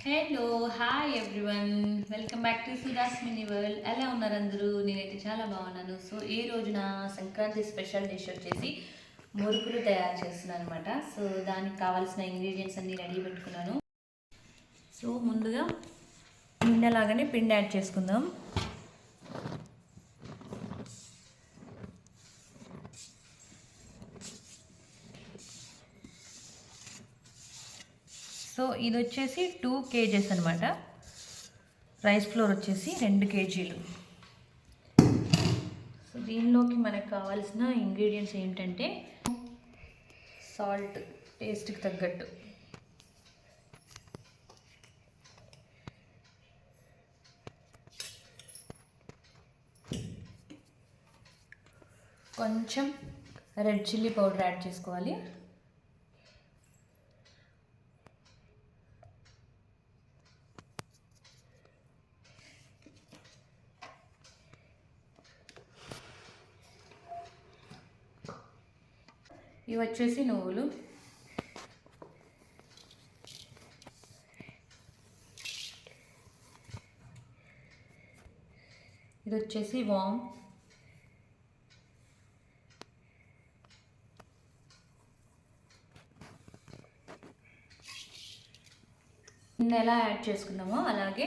Hello hi everyone, welcome back to Sudha's mini world. ఎలా ఉన్నారు అందరూ? నేనైతే చాలా బాగున్నాను. సో ఈ రోజున సంక్రాంతి స్పెషల్ డిష్ వచ్చేసి మురుకులు తయారు చేస్తున్నాను అనమాట. సో దానికి కావాల్సిన ఇంగ్రీడియంట్స్ అన్నీ రెడీ పెట్టుకున్నాను. సో ముందుగా నిన్నలాగానే పిండి యాడ్ చేసుకుందాం. సో ఇది వచ్చేసి 2 kgs అనమాట. రైస్ ఫ్లోర్ వచ్చేసి 2 kgలు. సో దీనిలోకి మనకు కావాల్సిన ఇంగ్రీడియంట్స్ ఏంటంటే సాల్ట్ టేస్ట్కి తగ్గట్టు, కొంచెం రెడ్ చిల్లీ పౌడర్ యాడ్ చేసుకోవాలి, ఇవి వచ్చేసి నువ్వులు, ఇది వచ్చేసి వామ్, నిన్న ఎలా యాడ్ చేసుకున్నామో అలాగే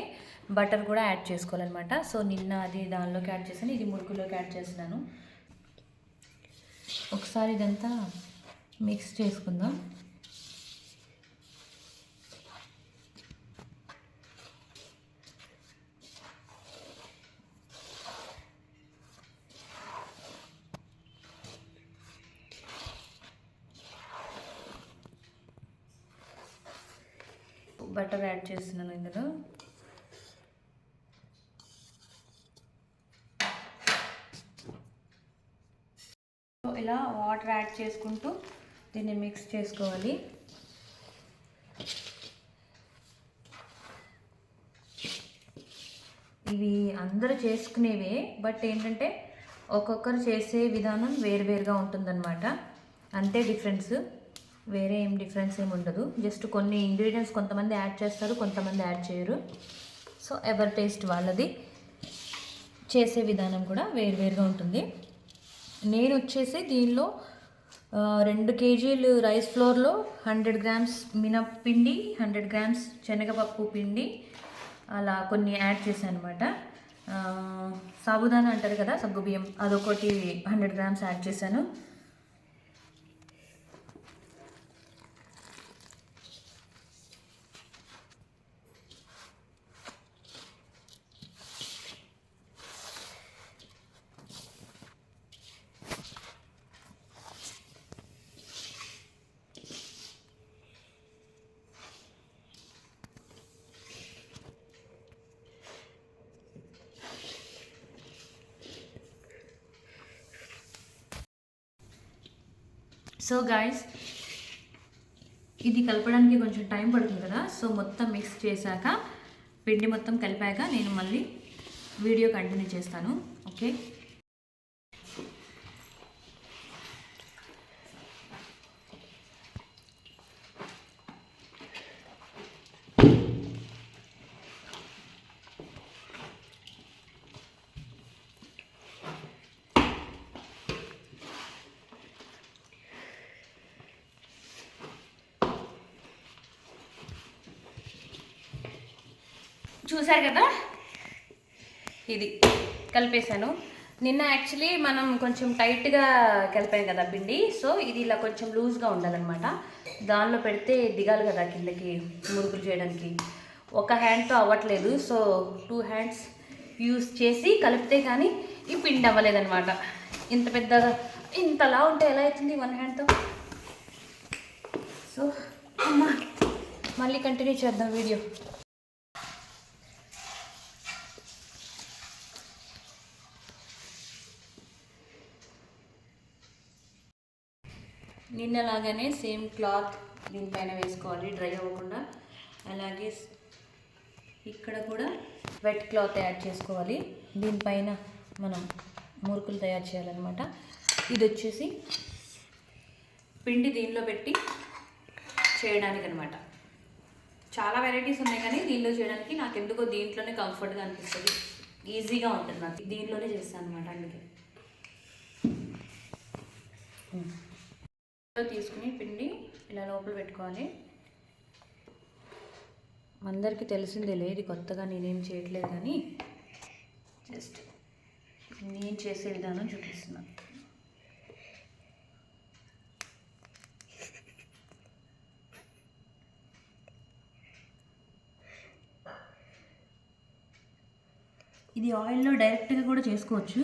బటర్ కూడా యాడ్ చేసుకోవాలన్నమాట. సో నిన్న అది దానిలోకి యాడ్ చేశాను, ఇది మురుకులోకి యాడ్ చేస్తున్నాను. ఒకసారి ఇదంతా మిక్స్ చేసుకుందాం. బటర్ యాడ్ చేస్తున్నాను ఇందులో. ఇలా వాటర్ యాడ్ చేసుకుంటూ దీన్ని మిక్స్ చేసుకోవాలి. ఇవి అందరూ చేసుకునేవే, బట్ ఏంటంటే ఒక్కొక్కరు చేసే విధానం వేరువేరుగా ఉంటుందన్నమాట. అంతే డిఫరెన్స్, వేరే ఏం డిఫరెన్స్ ఏమి ఉండదు. జస్ట్ కొన్ని ఇంగ్రీడియంట్స్ కొంతమంది యాడ్ చేస్తారు, కొంతమంది యాడ్ చేయరు. సో ఎవరి టేస్ట్ వాళ్ళది, చేసే విధానం కూడా వేరువేరుగా ఉంటుంది. నేను వచ్చేసి దీనిలో 2 kgలు రైస్ ఫ్లోర్లో 100 grams మినప్పిండి, 100 grams శనగపప్పు పిండి అలా కొన్ని యాడ్ చేశాను అనమాట. సాబుదానా అంటారు కదా, సగ్గుబియ్యం, అదొకటి 100 grams యాడ్ చేశాను. సో గాయస్, ఇది కలపడానికి కొంచెం టైం పడుతుంది కదా. సో మొత్తం మిక్స్ చేశాక, పిండి మొత్తం కలిపాక నేను మళ్ళీ వీడియో కంటిన్యూ చేస్తాను. ఓకే, చూసారు కదా, ఇది కలిపేశాను. నిన్న యాక్చువల్లీ మనం కొంచెం టైట్గా కలిపాం కదా పిండి. సో ఇది ఇలా కొంచెం లూజ్గా ఉండాలన్నమాట. దానిలో పెడితే దిగాలి కదా కిందకి మురుకులు చేయడానికి. ఒక హ్యాండ్తో అవ్వట్లేదు, సో 2 hands యూస్ చేసి కలిపితే కానీ ఈ పిండి అవ్వలేదన్నమాట. ఇంత పెద్దగా ఇంతలా ఉంటే ఎలా అవుతుంది 1 handతో? సో అమ్మా, మళ్ళీ కంటిన్యూ చేద్దాం వీడియో. నిన్నలాగానే సేమ్ క్లాత్ దీనిపైన వేసుకోవాలి, డ్రై అవ్వకుండా. అలాగే ఇక్కడ కూడా వెట్ క్లాత్ యాడ్ చేసుకోవాలి. దీనిపైన మనం మురుకులు తయారు చేయాలన్నమాట. ఇది వచ్చేసి పిండి దీనిలో పెట్టి చేయడానికి అనమాట. చాలా వెరైటీస్ ఉన్నాయి కానీ దీనిలో చేయడానికి నాకు ఎందుకో దీంట్లోనే కంఫర్ట్గా అనిపిస్తుంది, ఈజీగా ఉంటుంది నాకు. దీంట్లోనే చేస్తాను అనమాట. అందుకే తీసుకుని పిండి ఇలా లోపల పెట్టుకోవాలి. అందరికీ తెలిసిందే లేదు, కొత్తగా నేనేం చేయట్లేదు కానీ జస్ట్ నేను చేసే విధానం చూపిస్తున్నాను. ఇది ఆయిల్లో డైరెక్ట్గా కూడా చేసుకోవచ్చు,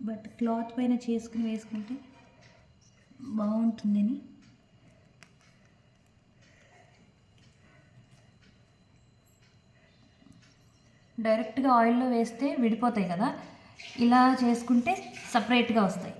బట్ క్లాత్ పైన చేసుకుని వేసుకుంటే బాగుంటుందని. డైరెక్ట్గా ఆయిల్లో వేస్తే విడిపోతాయి కదా, ఇలా చేసుకుంటే సపరేట్గా వస్తాయి.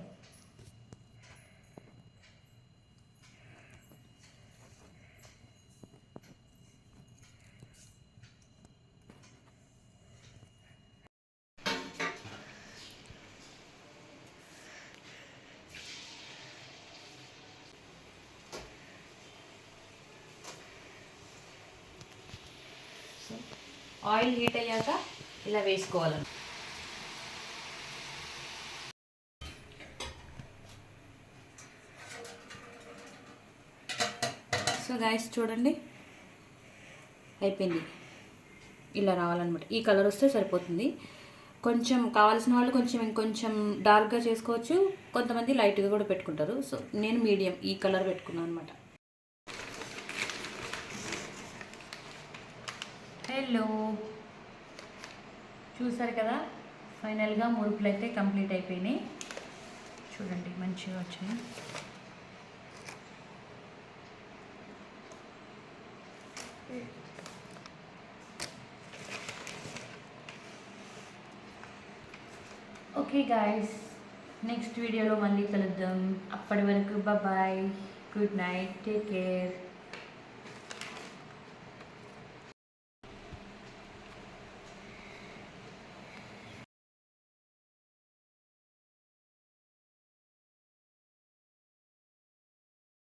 ఆయిల్ హీట్ అయ్యాక ఇలా వేసుకోవాలి. సో గైస్ చూడండి, అయిపోయింది. ఇలా రావాలన్నమాట. ఈ కలర్ వస్తే సరిపోతుంది. కొంచెం కావాల్సిన వాళ్ళు కొంచెం ఇంకొంచెం డార్క్గా చేసుకోవచ్చు, కొంతమంది లైట్గా కూడా పెట్టుకుంటారు. సో నేను మీడియం ఈ కలర్ పెట్టుకున్నాను అనమాట. హలో, చూసారు కదా, ఫైనల్గా మురుకులు అయితే కంప్లీట్ అయిపోయినాయి. చూడండి మంచిగా వచ్చాయి. ఓకే గాయస్, నెక్స్ట్ వీడియోలో మళ్ళీ కలుద్దాం. అప్పటి వరకు bye, good night, take care.